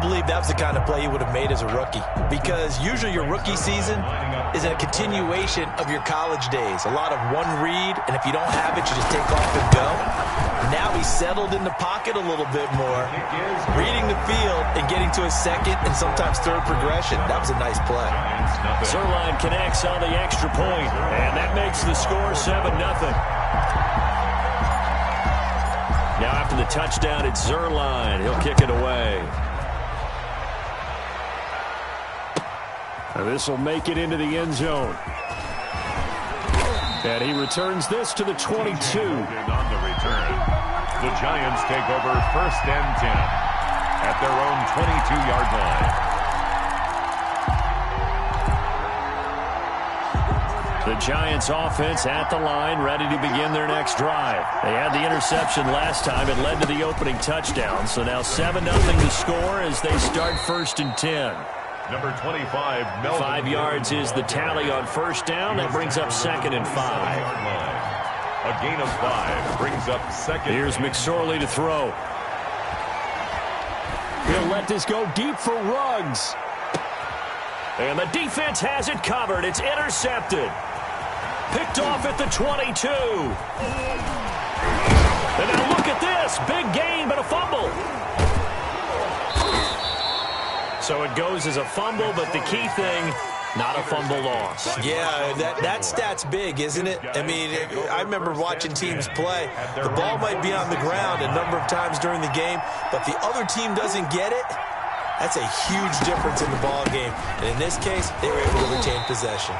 believe that was the kind of play he would have made as a rookie, because usually your rookie season is a continuation of your college days. A lot of one read, and if you don't have it, you just take off and go. Now he's settled in the pocket a little bit more, reading the field and getting to his second and sometimes third progression. That was a nice play. Zerline connects on the extra point, and that makes the score 7-0. Now after the touchdown, it's Zerline. He'll kick it away. This will make it into the end zone. And he returns this to the 22. On the return, the Giants take over 1st and 10 at their own 22-yard line. The Giants offense at the line, ready to begin their next drive. They had the interception last time. It led to the opening touchdown. So now 7-0 the score as they start 1st and 10. Number 25, Melvin. 5 yards is the tally on 1st down. That brings up 2nd and 5. A gain of 5 brings up 2nd. Here's McSorley to throw. He'll let this go deep for Ruggs. And the defense has it covered. It's intercepted. Picked off at the 22. And now look at this. Big gain, but a fumble. So it goes as a fumble, but the key thing, not a fumble loss. Yeah, that stat's big, isn't it? I mean, I remember watching teams play. The ball might be on the ground a number of times during the game, but the other team doesn't get it. That's a huge difference in the ball game. And in this case, they were able to retain possession.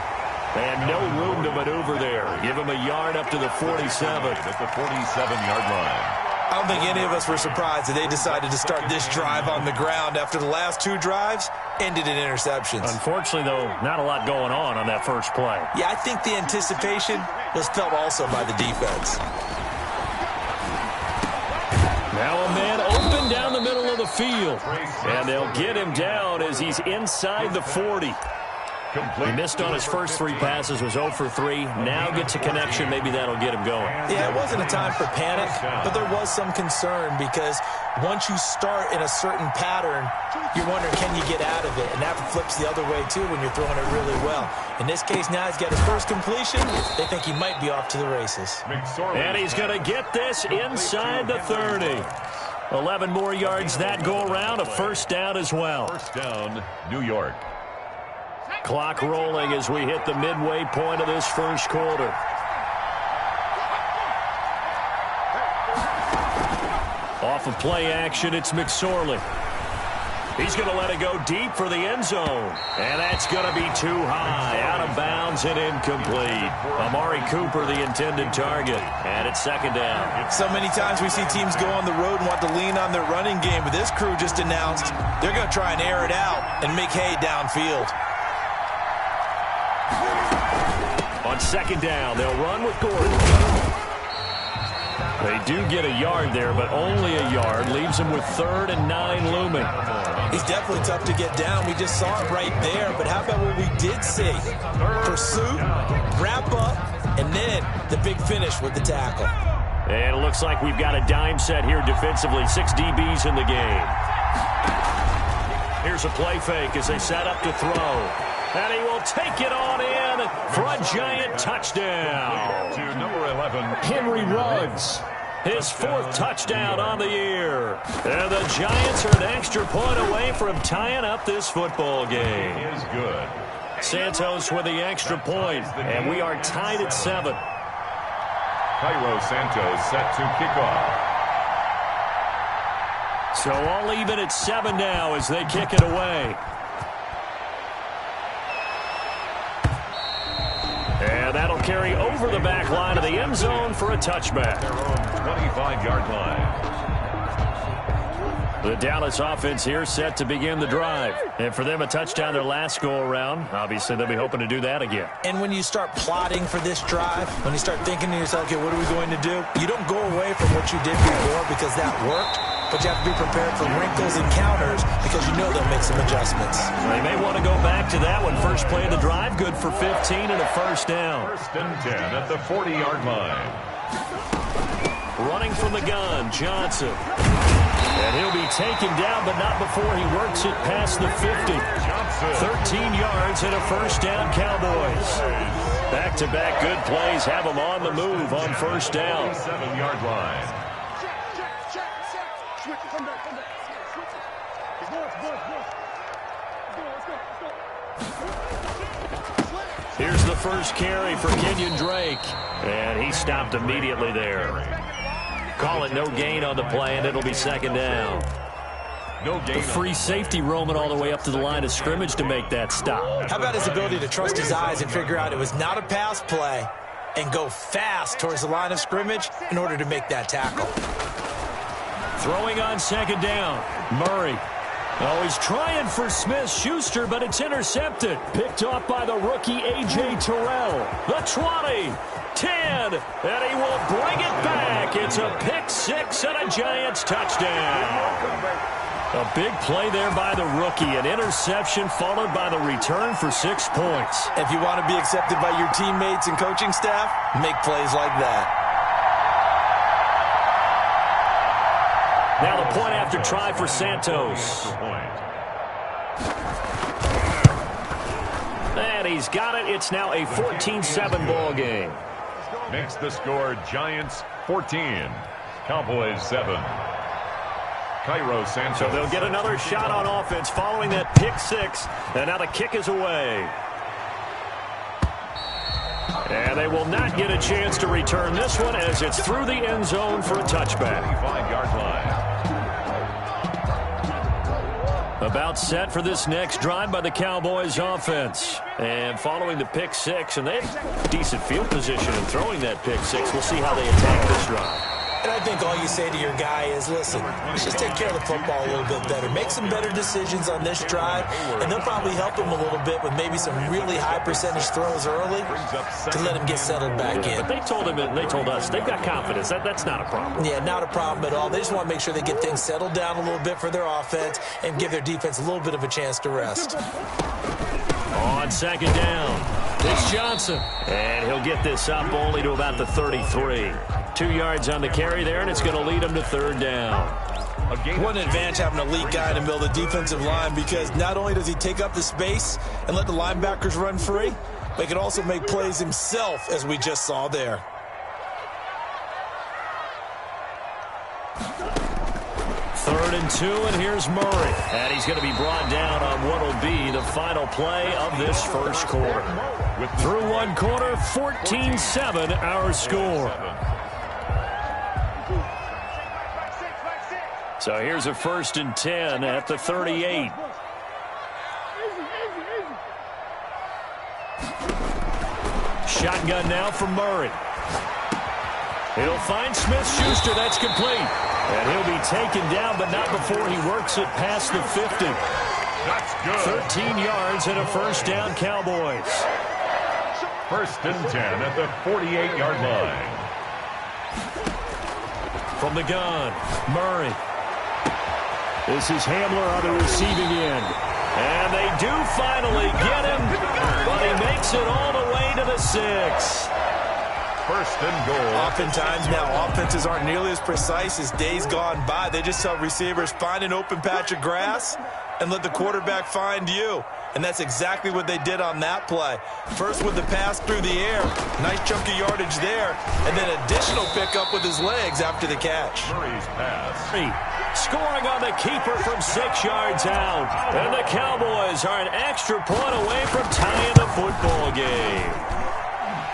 And no room to maneuver there. Give him a yard up to the 47. At the 47-yard line. I don't think any of us were surprised that they decided to start this drive on the ground after the last 2 drives ended in interceptions. Unfortunately, though, not a lot going on that first play. Yeah, I think the anticipation was felt also by the defense. Now a man open down the middle of the field. And they'll get him down as he's inside the 40. He missed on his first 3 passes, was 0 for 3. Now gets a connection. Maybe that'll get him going. Yeah, it wasn't a time for panic, but there was some concern because once you start in a certain pattern, you're wondering, can you get out of it? And that flips the other way, too, when you're throwing it really well. In this case, now he's got his first completion. They think he might be off to the races. And he's going to get this inside the 30. 11 more yards that go around, a 1st down as well. 1st down, New York. Clock rolling as we hit the midway point of this first quarter. Off of play action, it's McSorley. He's going to let it go deep for the end zone. And that's going to be too high. Out of bounds and incomplete. Amari Cooper, the intended target. And it's 2nd down. So many times we see teams go on the road and want to lean on their running game. But this crew just announced they're going to try and air it out and make hay downfield. On 2nd down, they'll run with Gordon. They do get a yard there, but only a yard. Leaves them with 3rd and 9 looming. He's definitely tough to get down. We just saw it right there. But how about what we did see? Pursuit, wrap up, and then the big finish with the tackle. And it looks like we've got a dime set here defensively. 6 DBs in the game. Here's a play fake as they set up to throw. And he will take it on in for a giant touchdown. To number 11, Henry Ruggs. His 4th touchdown on the year. And the Giants are an extra point away from tying up this football game. is good. Santos with the extra point, and we are tied at 7. Cairo Santos set to kick off. So all even at 7 now as they kick it away. And that'll carry over the back line of the end zone for a touchback. Their own 25-yard line. The Dallas offense here set to begin the drive. And for them, a touchdown their last go-around. Obviously, they'll be hoping to do that again. And when you start plotting for this drive, when you start thinking to yourself, okay, what are we going to do? You don't go away from what you did before because that worked. But you have to be prepared for wrinkles and counters because you know they'll make some adjustments. They may want to go back to that one. First play of the drive, good for 15 and a 1st down. 1st and 10 at the 40-yard line. Running from the gun, Johnson. And he'll be taken down, but not before he works it past the 50. 13 yards and a first down, Cowboys. Back-to-back good plays have them on the move on first down. 7-yard line. Here's the first carry for Kenyon Drake. And he stopped immediately there. Call it no gain on the play, and it'll be second down. No gain. The free safety roaming all the way up to the line of scrimmage to make that stop. How about his ability to trust his eyes and figure out it was not a pass play and go fast towards the line of scrimmage in order to make that tackle. Throwing on second down, Murray. Oh, he's trying for Smith-Schuster, but it's intercepted. Picked off by the rookie A.J. Terrell. The 20, 10, and he will bring it back. It's a pick six and a Giants touchdown. A big play there by the rookie. An interception followed by the return for 6 points. If you want to be accepted by your teammates and coaching staff, make plays like that. Now the point after try for Santos. And he's got it. It's now a 14-7 ball game. Makes the score Giants 14, Cowboys 7. Cairo Santos. So they'll get another shot on offense following that pick six. And now the kick is away. And they will not get a chance to return this one as it's through the end zone for a touchback. 25-yard line. About set for this next drive by the Cowboys offense. And following the pick six, and they have decent field position in throwing that pick six. We'll see how they attack this drive. And I think all you say to your guy is, listen, let's just take care of the football a little bit better. Make some better decisions on this drive, and they'll probably help him a little bit with maybe some really high percentage throws early to let him get settled back in. But they told him and they told us they've got confidence. That's not a problem. Yeah, not a problem at all. They just want to make sure they get things settled down a little bit for their offense and give their defense a little bit of a chance to rest. On second down, it's Johnson. And he'll get this up only to about the 33. 2 yards on the carry there, and it's going to lead him to third down. What an advantage having an elite guy in the middle of the defensive line, because not only does he take up the space and let the linebackers run free, but he can also make plays himself, as we just saw there. Third and 2, and here's Murray. And he's going to be brought down on what will be the final play of this first quarter. Through one quarter, 14-7 our score. So here's a 1st and 10 at the 38. Shotgun now for Murray. He'll find Smith-Schuster. That's complete. And he'll be taken down, but not before he works it past the 50. That's good. 13 yards and a first down, Cowboys. 1st and 10 at the 48-yard line. From the gun, Murray. This is Hamler on the receiving end. And they do finally get him, but he makes it all the way to the 6. 1st and goal. Oftentimes now, offenses aren't nearly as precise as days gone by. They just tell receivers, find an open patch of grass and let the quarterback find you. And that's exactly what they did on that play. First with the pass through the air, nice chunk of yardage there, and then additional pickup with his legs after the catch. Murray's pass. Scoring on the keeper from 6 yards out. And the Cowboys are an extra point away from tying the football game.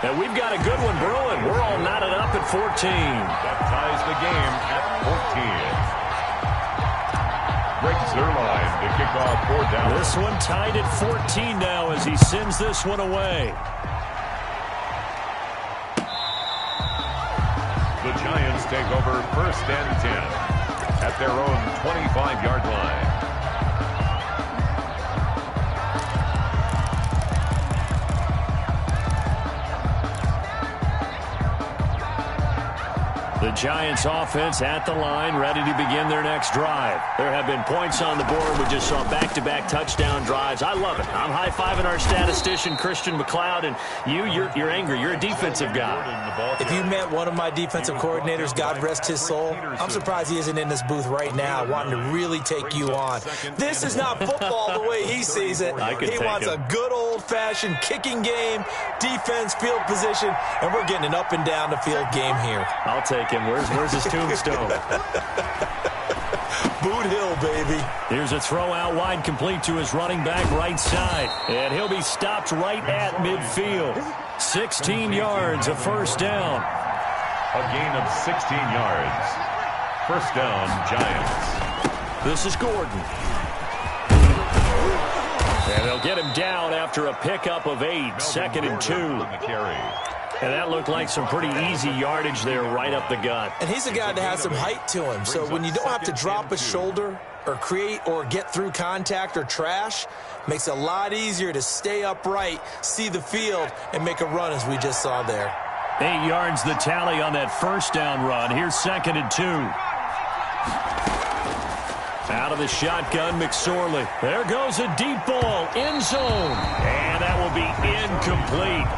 And we've got a good one brewing. We're all knotted up at 14. That ties the game at 14. Greg Zuerlein to kick off 4th down. This one tied at 14 now as he sends this one away. The Giants take over 1st and 10 at their own 25-yard line. The Giants offense at the line, ready to begin their next drive. There have been points on the board. We just saw back-to-back touchdown drives. I love it. I'm high-fiving our statistician, Christian McLeod, and you're angry. You're a defensive guy. If you met one of my defensive coordinators, God rest his soul, I'm surprised he isn't in this booth right now wanting to really take you on. This is not football the way he sees it. He wants a good old-fashioned kicking game, defense, field position, and we're getting an up and down the field game here. I'll take him. Where's his tombstone? Boot Hill, baby. Here's a throw out wide, complete to his running back right side. And he'll be stopped right at midfield. 16 yards, a first down. A gain of 16 yards. First down, Giants. This is Gordon. And they'll get him down after a pickup of 8, second and 2. And that looked like some pretty easy yardage there right up the gut. And he's a guy that has some height to him. So when you don't have to drop a shoulder or create or get through contact or trash, makes it a lot easier to stay upright, see the field, and make a run as we just saw there. 8 yards the tally on that first down run. Here's second and 2. Out of the shotgun, McSorley. There goes a deep ball, end zone. And that will be incomplete.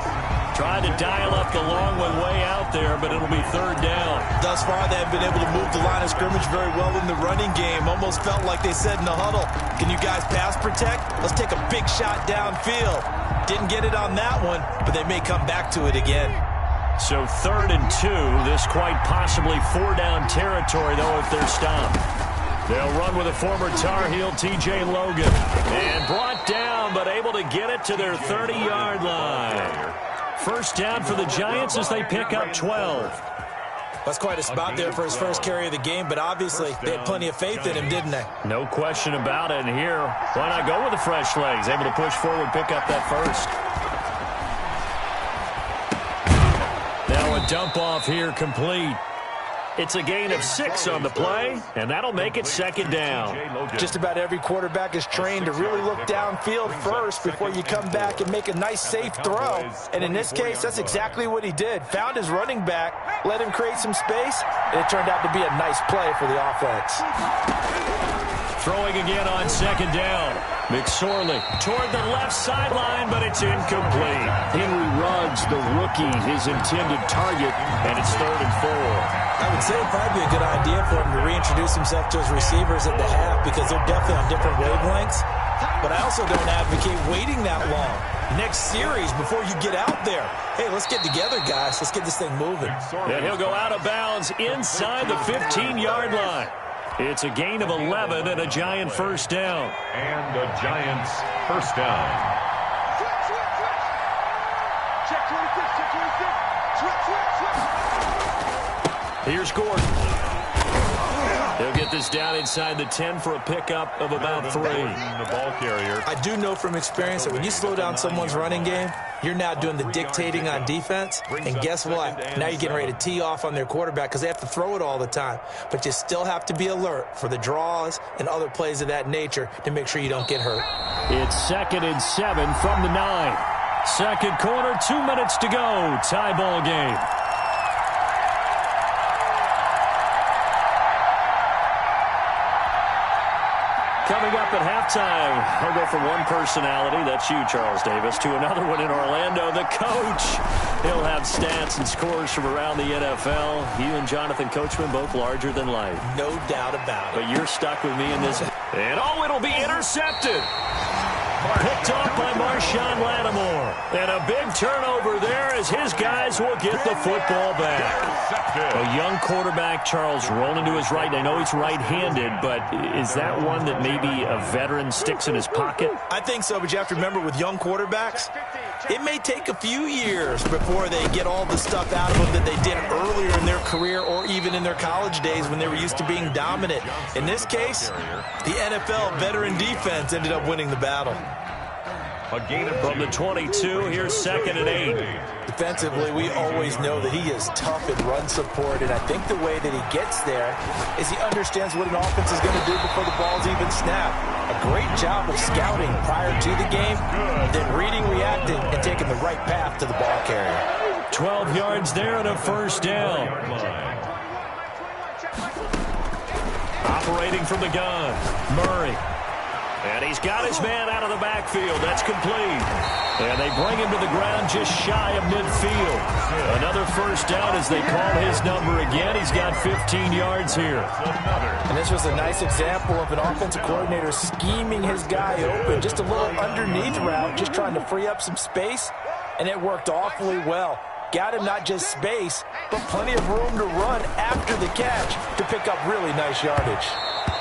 Tried to dial up the long one way out there, but it'll be third down. Thus far, they have been able to move the line of scrimmage very well in the running game. Almost felt like they said in the huddle, can you guys pass protect? Let's take a big shot downfield. Didn't get it on that one, but they may come back to it again. So third and 2. This quite possibly 4-down territory, though, if they're stopped. They'll run with a former Tar Heel, T.J. Logan. And brought down, but able to get it to their 30-yard line. First down for the Giants as they pick up 12. That's quite a spot there for his first carry of the game, but obviously they had plenty of faith in him, didn't they? No question about it. And here, why not go with the fresh legs? Able to push forward, pick up that first. Now a dump off here complete. It's a gain of 6 on the play, and that'll make it second down. Just about every quarterback is trained to really look downfield first before you come back and make a nice, safe throw. And in this case, that's exactly what he did. Found his running back, let him create some space, and it turned out to be a nice play for the offense. Throwing again on second down. McSorley toward the left sideline, but it's incomplete. Henry Ruggs, the rookie, his intended target, and it's third and 4. I would say it'd probably be a good idea for him to reintroduce himself to his receivers at the half because they're definitely on different wavelengths. But I also don't advocate waiting that long. Next series, before you get out there, hey, let's get together, guys. Let's get this thing moving. And he'll go out of bounds inside the 15-yard line. It's a gain of 11 and a Giant first down. And a Giants first down. Here's Gordon. He'll get this down inside the 10 for a pickup of about 3. The ball carrier. I do know from experience that when you slow down someone's running game, you're now doing the dictating on defense. And guess what? Now you're getting ready to tee off on their quarterback because they have to throw it all the time. But you still have to be alert for the draws and other plays of that nature to make sure you don't get hurt. It's second and 7 from the 9. Second quarter, 2 minutes to go. Tie ball game. Coming up at halftime, I'll go from one personality, that's you, Charles Davis, to another one in Orlando, the coach. He'll have stats and scores from around the NFL. You and Jonathan Coachman, both larger than life. No doubt about it. But you're stuck with me in this. And it'll be intercepted. Picked off by Marshawn Lattimore. And a big turnover there as his guys will get the football back. A young quarterback, Charles, rolling to his right. I know he's right-handed, but is that one that maybe a veteran sticks in his pocket? I think so, but you have to remember with young quarterbacks, it may take a few years before they get all the stuff out of them that they did earlier in their career or even in their college days when they were used to being dominant. In this case, the NFL veteran defense ended up winning the battle. From the 22, here's second and 8. Defensively, we always know that he is tough in run support, and I think the way that he gets there is he understands what an offense is going to do before the ball's even snapped. A great job of scouting prior to the game, then reading, reacting, and taking the right path to the ball carrier. 12 yards there and a first down. operating from the gun. Murray. And he's got his man out of the backfield. That's complete. And they bring him to the ground just shy of midfield. Another first down as they call his number again. He's got 15 yards here. And this was a nice example of an offensive coordinator scheming his guy open. Just a little underneath route, just trying to free up some space. And it worked awfully well. Got him not just space, but plenty of room to run after the catch to pick up really nice yardage.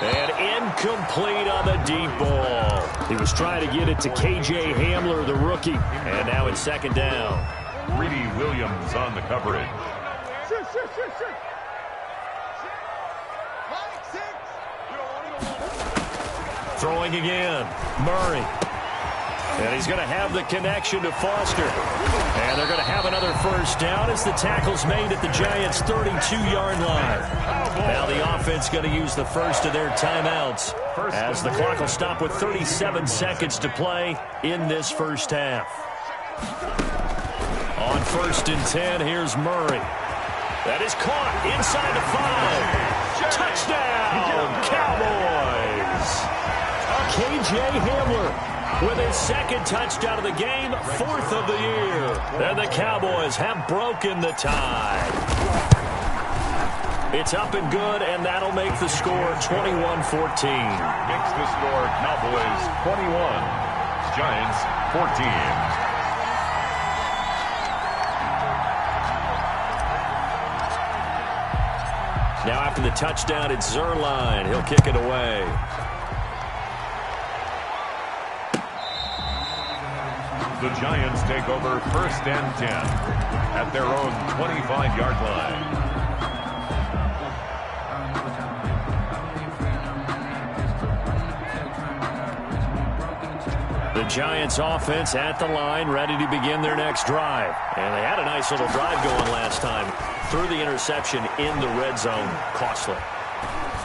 And incomplete on the deep ball. He was trying to get it to K.J. Hamler, the rookie. And now it's second down. Greedy Williams on the coverage. Throwing again. Murray. And he's going to have the connection to Foster. And they're going to have another first down as the tackle's made at the Giants' 32-yard line. Now the offense going to use the first of their timeouts as the clock will stop with 37 seconds to play in this first half. On 1st and 10, here's Murray. That is caught inside the 5. Touchdown, Cowboys! K.J. Hamler with his second touchdown of the game, 4th of the year. And the Cowboys have broken the tie. It's up and good, and that'll make the score 21-14. Makes the score Cowboys 21, Giants 14. Now after the touchdown, it's Zuerlein. He'll kick it away. The Giants take over 1st and 10 at their own 25-yard line. The Giants offense at the line, ready to begin their next drive. And they had a nice little drive going last time. Threw the interception in the red zone. Costly.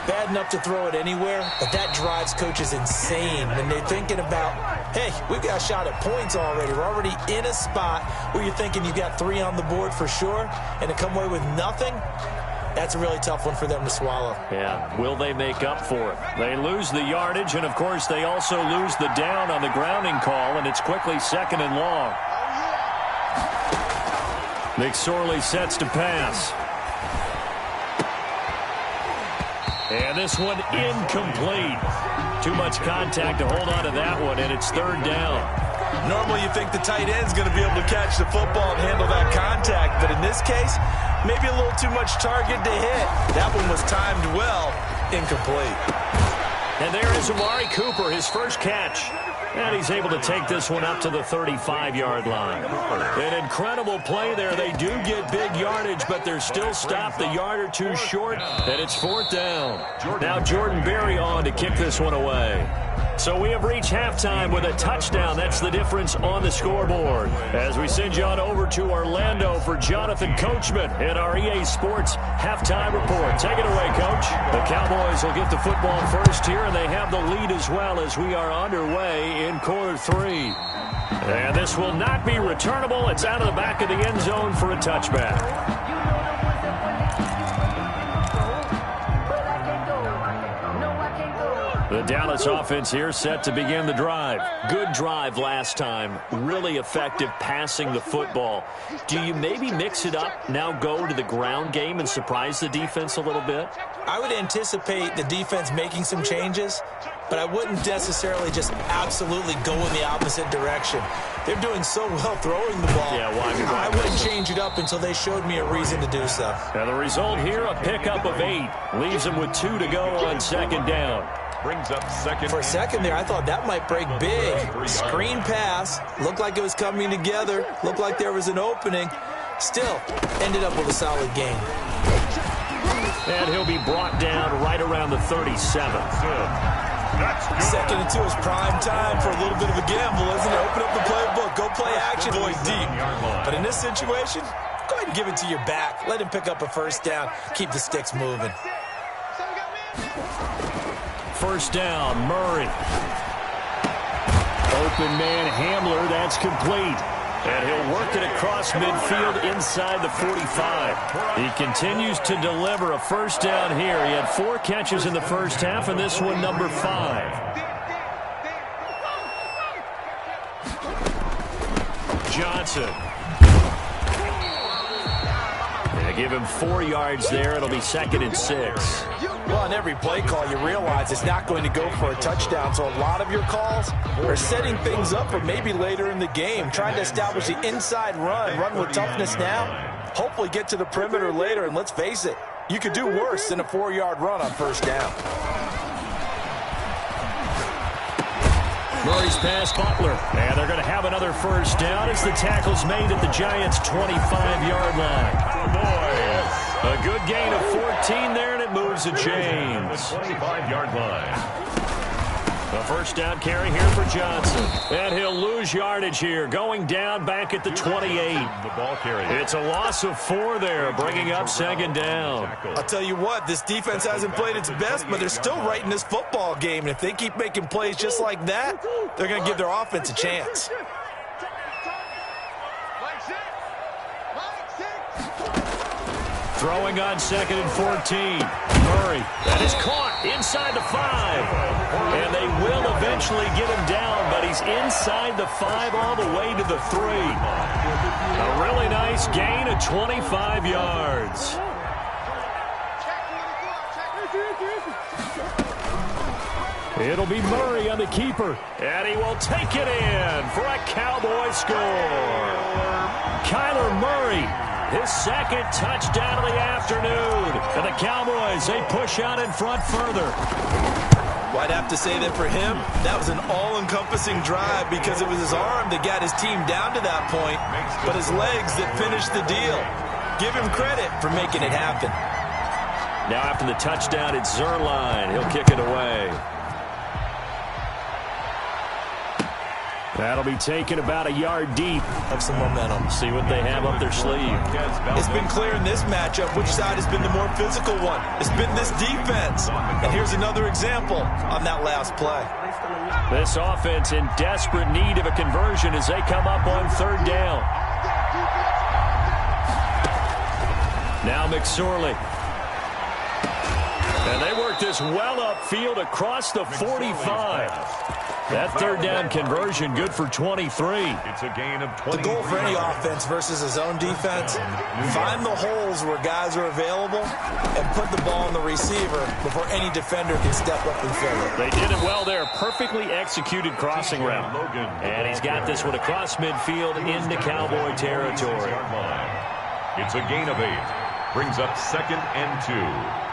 Bad enough to throw it anywhere, but that drives coaches insane when they're thinking about, hey, we've got a shot at points already. We're already in a spot where you're thinking you've got 3 on the board for sure, and to come away with nothing, that's a really tough one for them to swallow. Yeah, will they make up for it? They lose the yardage, and of course they also lose the down on the grounding call, and it's quickly 2nd and long. McSorley sets to pass. And this one incomplete. Too much contact to hold on to that one, and it's 3rd down. Normally you think the tight end's going to be able to catch the football and handle that contact, but in this case, maybe a little too much target to hit. That one was timed well, incomplete. And there is Amari Cooper, his first catch. And he's able to take this one up to the 35-yard line. An incredible play there. They do get big yardage, but they're still stopped a yard or two short, and it's 4th down. Now Jordan Berry on to kick this one away. So we have reached halftime with a touchdown. That's the difference on the scoreboard. As we send you on over to Orlando for Jonathan Coachman in our EA Sports halftime report. Take it away, Coach. The Cowboys will get the football first here, and they have the lead as well as we are underway in quarter 3. And this will not be returnable. It's out of the back of the end zone for a touchback. The Dallas offense here set to begin the drive. Good drive last time. Really effective passing the football. Do you maybe mix it up, now go to the ground game and surprise the defense a little bit? I would anticipate the defense making some changes, but I wouldn't necessarily just absolutely go in the opposite direction. They're doing so well throwing the ball. Yeah, why? I wouldn't change it up until they showed me a reason to do so. And the result here, a pickup of 8. Leaves them with 2 to go on 2nd down. Brings up 2nd. For a second there, I thought that might break big. Screen pass. Looked like it was coming together. Looked like there was an opening. Still, ended up with a solid game. And he'll be brought down right around the 37. 2nd and 2 is prime time for a little bit of a gamble, isn't it? Open up the playbook. Go play action. Boy, deep. But in this situation, go ahead and give it to your back. Let him pick up a first down. Keep the sticks moving. 1st down, Murray. Open man Hamler, that's complete. And he'll work it across midfield inside the 45. He continues to deliver a first down here. He had 4 catches in the first half, and this one number 5. Johnson. They give him 4 yards there. It'll be 2nd and 6. Well, on every play call, you realize it's not going to go for a touchdown, so a lot of your calls are setting things up for maybe later in the game, trying to establish the inside run with toughness now, hopefully get to the perimeter later, and let's face it, you could do worse than a 4-yard run on first down. Murray's pass, Butler. And they're going to have another first down as the tackle's made at the Giants' 25-yard line. A good gain of 14 there, and it moves the chains. 25-yard line. A first down carry here for Johnson. And he'll lose yardage here, going down back at the 28. The ball carrier. It's a loss of 4 there, bringing up 2nd down. I'll tell you what, this defense hasn't played its best, but they're still right in this football game. And if they keep making plays just like that, they're going to give their offense a chance. Throwing on 2nd and 14. Murray, that is caught inside the 5. And they will eventually get him down, but he's inside the 5 all the way to the 3. A really nice gain of 25 yards. It'll be Murray on the keeper. And he will take it in for a Cowboy score. Kyler Murray, his 2nd touchdown of the afternoon. And the Cowboys, they push out in front further. Well, I'd have to say that for him, that was an all-encompassing drive because it was his arm that got his team down to that point, but his legs that finished the deal. Give him credit for making it happen. Now after the touchdown, it's Zerline. He'll kick it away. That'll be taken about a yard deep. Have some momentum. See what they have up their sleeve. It's been clear in this matchup which side has been the more physical one. It's been this defense. And here's another example on that last play. This offense in desperate need of a conversion as they come up on 3rd down. Now McSorley. And they work this well upfield across the 45. That 3rd down conversion good for 23. It's a gain of 20. The goal for any offense versus his own defense, find the holes where guys are available and put the ball on the receiver before any defender can step up and fill it. They did it well there. Perfectly executed crossing route. And he's got this one across midfield into Cowboy territory. It's a gain of 8. Brings up 2nd and 2.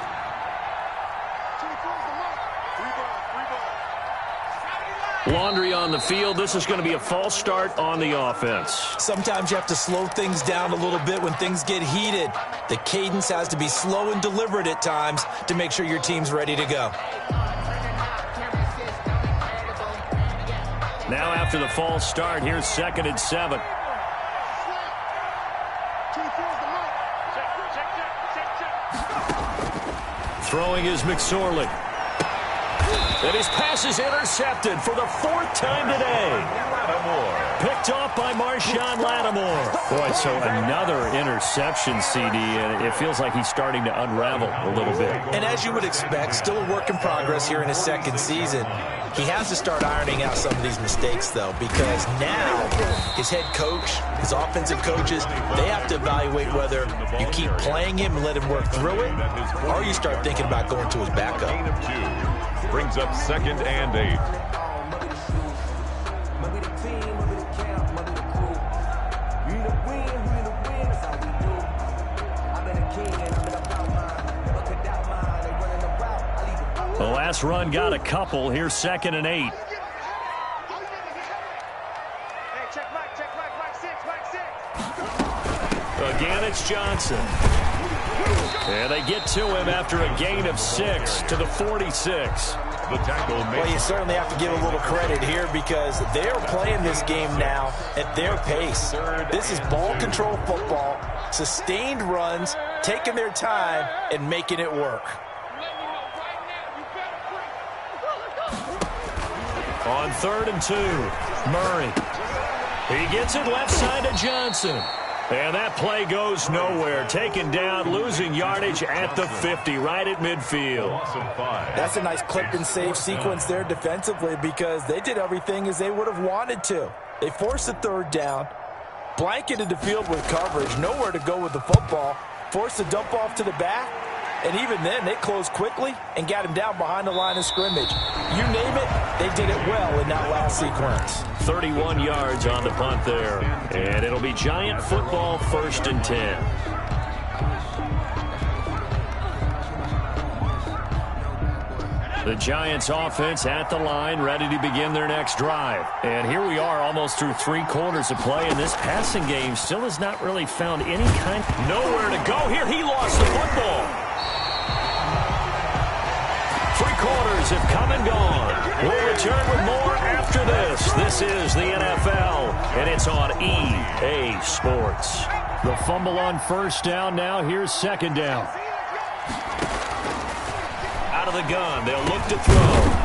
Laundry on the field. This is going to be a false start on the offense. Sometimes you have to slow things down a little bit when things get heated. The cadence has to be slow and deliberate at times to make sure your team's ready to go. Now after the false start, here's 2nd and 7. Throwing is McSorley. And his pass is intercepted for the 4th time today. Picked off by Marshawn Lattimore. Boy, so another interception, CD, and it feels like he's starting to unravel a little bit. And as you would expect, still a work in progress here in his 2nd season. He has to start ironing out some of these mistakes, though, because now his head coach, his offensive coaches, they have to evaluate whether you keep playing him and let him work through it, or you start thinking about going to his backup. Brings up 2nd and 8. The last run got a couple. Here's 2nd and 8. Again, it's Johnson. And they get to him after a gain of 6 to the 46. The tackle made. Well, you certainly have to give a little credit here because they're playing this game now at their pace. This is ball control football, sustained runs, taking their time and making it work. On 3rd and 2, Murray. He gets it left side to Johnson. And that play goes nowhere. Taken down, losing yardage at the 50, right at midfield. That's a nice clip and save sequence there defensively because they did everything as they would have wanted to. They forced the third down, blanketed the field with coverage, nowhere to go with the football, forced the dump off to the back, and even then they closed quickly and got him down behind the line of scrimmage. You name it, they did it well in that last sequence. 31 yards on the punt there. And it'll be Giant football, 1st and 10. The Giants offense at the line, ready to begin their next drive. And here we are almost through 3 quarters of play, and this passing game still has not really found any kind. Nowhere to go here. He lost the football. 3 quarters have come and gone. We'll return with more after this. This is the NFL, and it's on EA Sports. The fumble on 1st down. Now here's 2nd down. Out of the gun. They'll look to throw.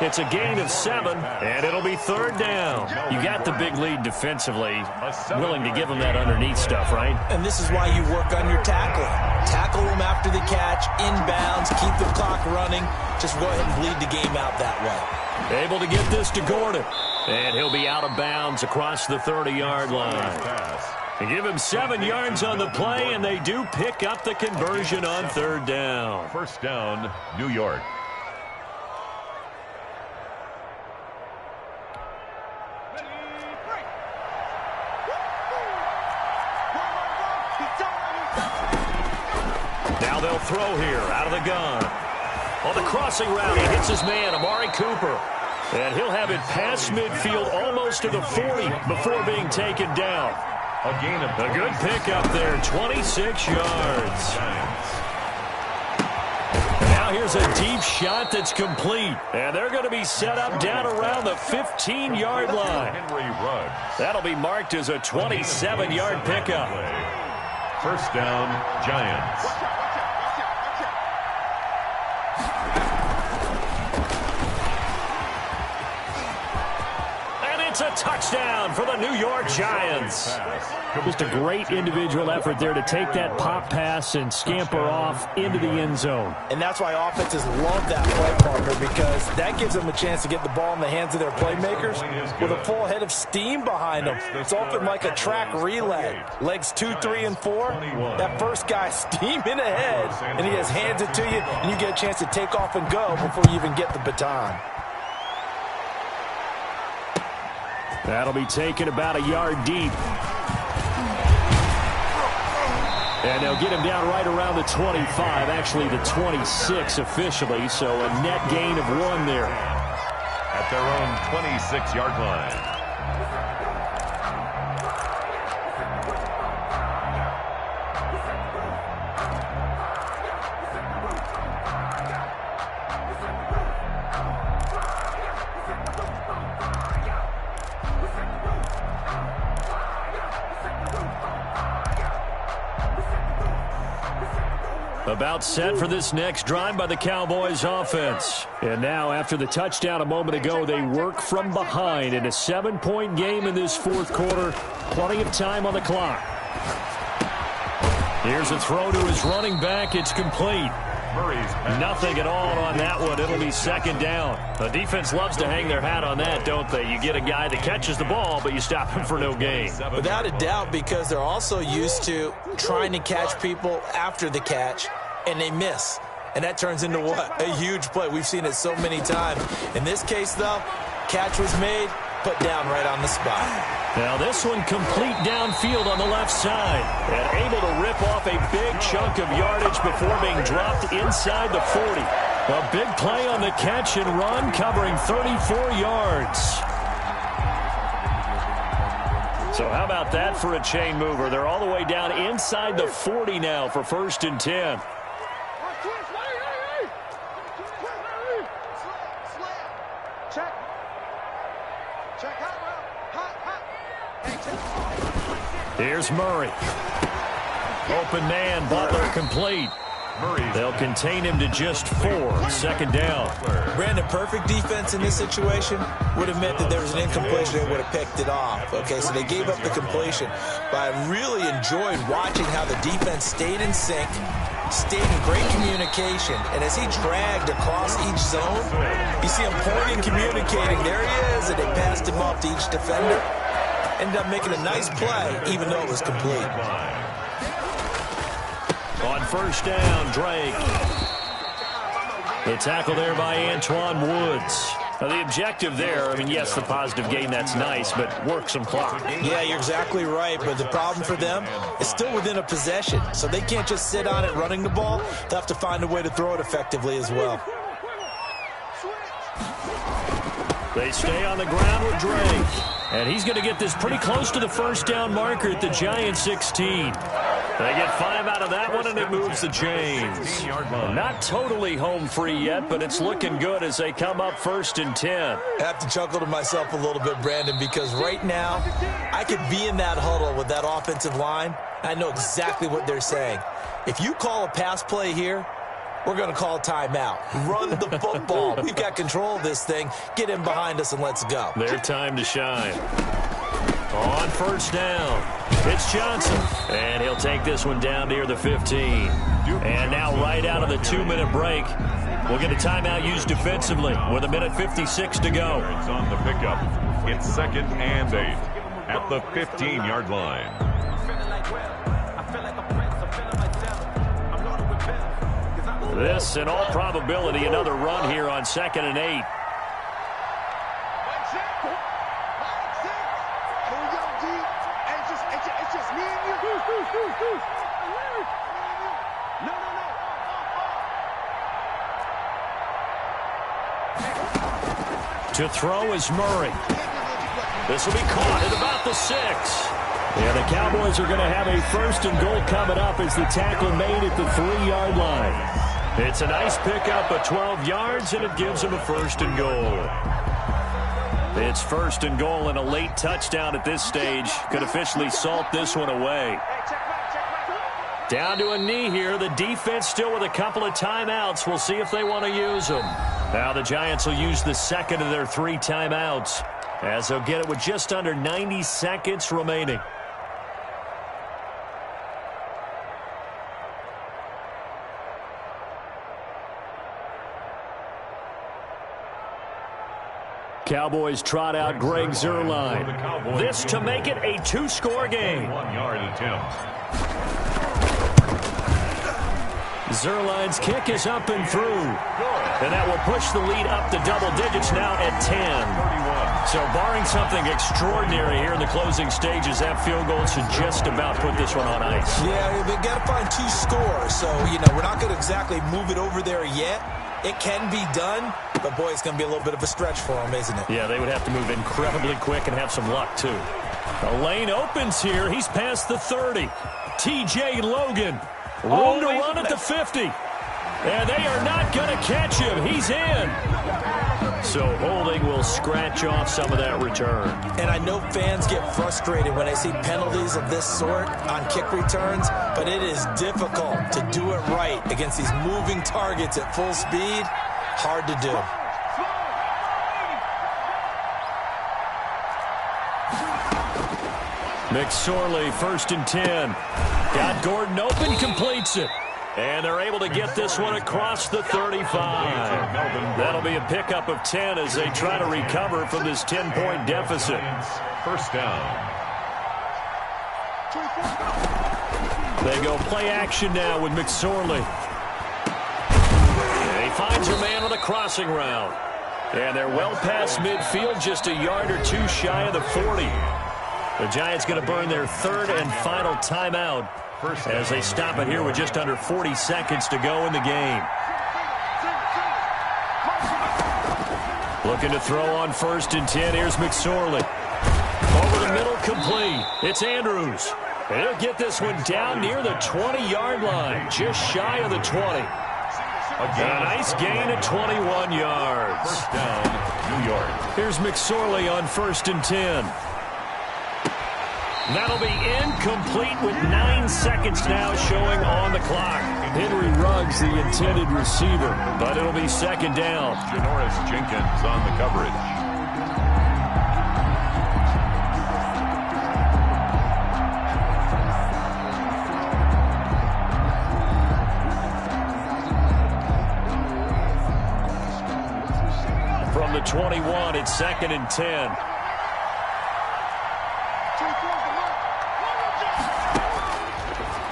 It's a gain of 7, and it'll be 3rd down. You got the big lead defensively. Willing to give them that underneath stuff, right? And this is why you work on your tackling. Tackle them after the catch, inbounds, keep the clock running. Just go ahead and bleed the game out that way. Able to get this to Gordon. And he'll be out of bounds across the 30-yard line. They give him 7 yards on the play, and they do pick up the conversion on 3rd down. 1st down, New York. Now they'll throw here out of the gun. On the crossing route, he hits his man, Amari Cooper. And he'll have it past midfield almost to the 40 before being taken down. A good pickup there, 26 yards. Now here's a deep shot that's complete. And they're going to be set up down around the 15-yard line. That'll be marked as a 27-yard pickup. 1st down, Giants. It's a touchdown for the New York Giants. Just a great individual effort there to take that pop pass and scamper off into the end zone. And that's why offenses love that play, partner, because that gives them a chance to get the ball in the hands of their playmakers with a full head of steam behind them. It's often like a track relay. Legs 2, 3, and 4. That first guy steaming ahead, and he just hands it to you, and you get a chance to take off and go before you even get the baton. That'll be taken about a yard deep. And they'll get him down right around the 25, actually the 26 officially, so a net gain of 1 there. At their own 26-yard line. About set for this next drive by the Cowboys offense. And now, after the touchdown a moment ago, they work from behind in a 7-point game in this 4th quarter. Plenty of time on the clock. Here's a throw to his running back. It's complete. Nothing at all on that one. It'll be 2nd down. The defense loves to hang their hat on that, don't they? You get a guy that catches the ball, but you stop him for no gain. Without a doubt, because they're also used to trying to catch people after the catch, and they miss. And that turns into what? A huge play. We've seen it so many times. In this case, though, catch was made, put down right on the spot. Now this one complete downfield on the left side. And able to rip off a big chunk of yardage before being dropped inside the 40. A big play on the catch and run, covering 34 yards. So how about that for a chain mover? They're all the way down inside the 40 now for 1st and 10. Here's Murray. Open man, Butler complete. They'll contain him to just 4. Second down. Brandon, perfect defense in this situation would have meant that there was an incompletion and would have picked it off. Okay, so they gave up the completion. But I really enjoyed watching how the defense stayed in sync, stayed in great communication. And as he dragged across each zone, you see him pointing, communicating. There he is, and they passed him off to each defender. Ended up making a nice play, even though it was complete. On first down, Drake. The tackle there by Antoine Woods. Now, the objective there, I mean, yes, the positive gain, that's nice, but work some clock. Yeah, you're exactly right, but the problem for them is still within a possession, so they can't just sit on it running the ball. They'll have to find a way to throw it effectively as well. They stay on the ground with Drake. And he's going to get this pretty close to the first down marker at the Giants 16. They get 5 out of that one, and it moves the chains. Not totally home free yet, but it's looking good as they come up 1st and 10. I have to chuckle to myself a little bit, Brandon, because right now I could be in that huddle with that offensive line. I know exactly what they're saying. If you call a pass play here, we're going to call timeout. Run the football. We've got control of this thing. Get in behind us and let's go. Their time to shine. On first down, it's Johnson. And he'll take this one down near the 15. And now right out of the 2-minute break, we'll get a timeout used defensively with 1:56 to go. It's on the pickup. It's 2nd and 8 at the 15-yard line. This, in all probability, another run here on 2nd and 8. To throw is Murray. This will be caught at about the 6. Yeah, the Cowboys are going to have a 1st and goal coming up as the tackle made at the 3-yard line. It's a nice pickup of 12 yards, and it gives them a 1st and goal. It's 1st and goal, and a late touchdown at this stage could officially salt this one away. Down to a knee here. The defense still with a couple of timeouts. We'll see if they want to use them. Now the Giants will use the 2nd of their 3 timeouts, as they'll get it with just under 90 seconds remaining. Cowboys trot out Greg Zuerlein. This to make it a 2-score game. 1-yard attempt. Zuerlein's kick is up and through. And that will push the lead up to double digits now at 10. So barring something extraordinary here in the closing stages, that field goal should just about put this one on ice. Yeah, they've got to find 2 scores. So, we're not going to exactly move it over there yet. It can be done, but, boy, it's going to be a little bit of a stretch for them, isn't it? Yeah, they would have to move incredibly quick and have some luck, too. The lane opens here. He's past the 30. T.J. Logan. Room to run at the 50. And they are not going to catch him. He's in. So holding will scratch off some of that return. And I know fans get frustrated when they see penalties of this sort on kick returns, but it is difficult to do it right against these moving targets at full speed. Hard to do. McSorley, 1st and 10. Got Gordon open, completes it. And they're able to get this one across the 35. That'll be a pickup of 10 as they try to recover from this 10-point deficit. 1st down. They go play action now with McSorley. And he finds a man on a crossing route. And they're well past midfield, just a yard or 2 shy of the 40. The Giants going to burn their 3rd and final timeout as they stop it here with just under 40 seconds to go in the game. Looking to throw on 1st and 10. Here's McSorley. Over the middle, complete. It's Andrews. And he'll get this one down near the 20-yard line, just shy of the 20. A nice gain at 21 yards. 1st down, New York. Here's McSorley on 1st and 10. That'll be incomplete with 9 seconds now showing on the clock. Henry Ruggs, the intended receiver, but it'll be second down. Janoris Jenkins on the coverage. From the 21, it's 2nd and 10.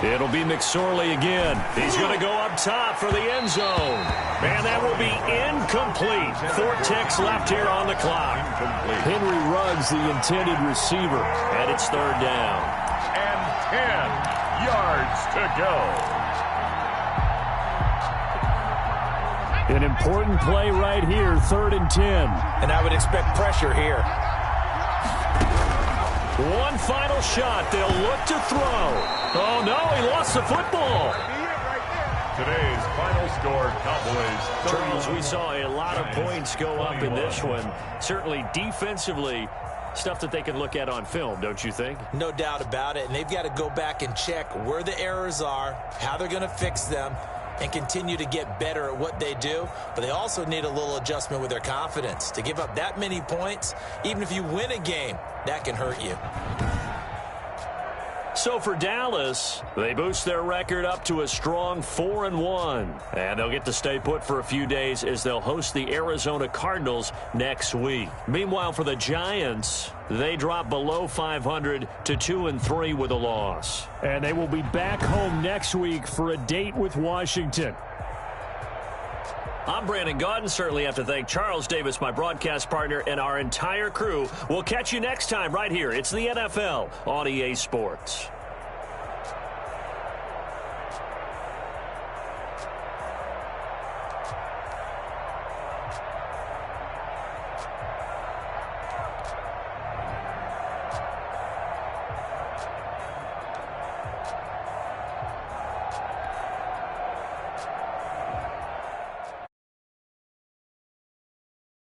It'll be McSorley again. He's going to go up top for the end zone. And that will be incomplete. 4 ticks left here on the clock. Henry Ruggs, the intended receiver. And it's 3rd down. And 10 yards to go. An important play right here, 3rd and 10. And I would expect pressure here. One final shot. They'll look to throw. Oh, no, he lost the football. Today's final score, Cowboys. Charles, we saw a lot of points go up in this one. Certainly defensively, stuff that they can look at on film, don't you think? No doubt about it. And they've got to go back and check where the errors are, how they're going to fix them, and continue to get better at what they do. But they also need a little adjustment with their confidence. To give up that many points, even if you win a game, that can hurt you. So for Dallas, they boost their record up to a strong 4-1. And they'll get to stay put for a few days as they'll host the Arizona Cardinals next week. Meanwhile, for the Giants, they drop below 500 to 2-3 with a loss. And they will be back home next week for a date with Washington. I'm Brandon Gaudin. Certainly have to thank Charles Davis, my broadcast partner, and our entire crew. We'll catch you next time right here. It's the NFL on EA Sports.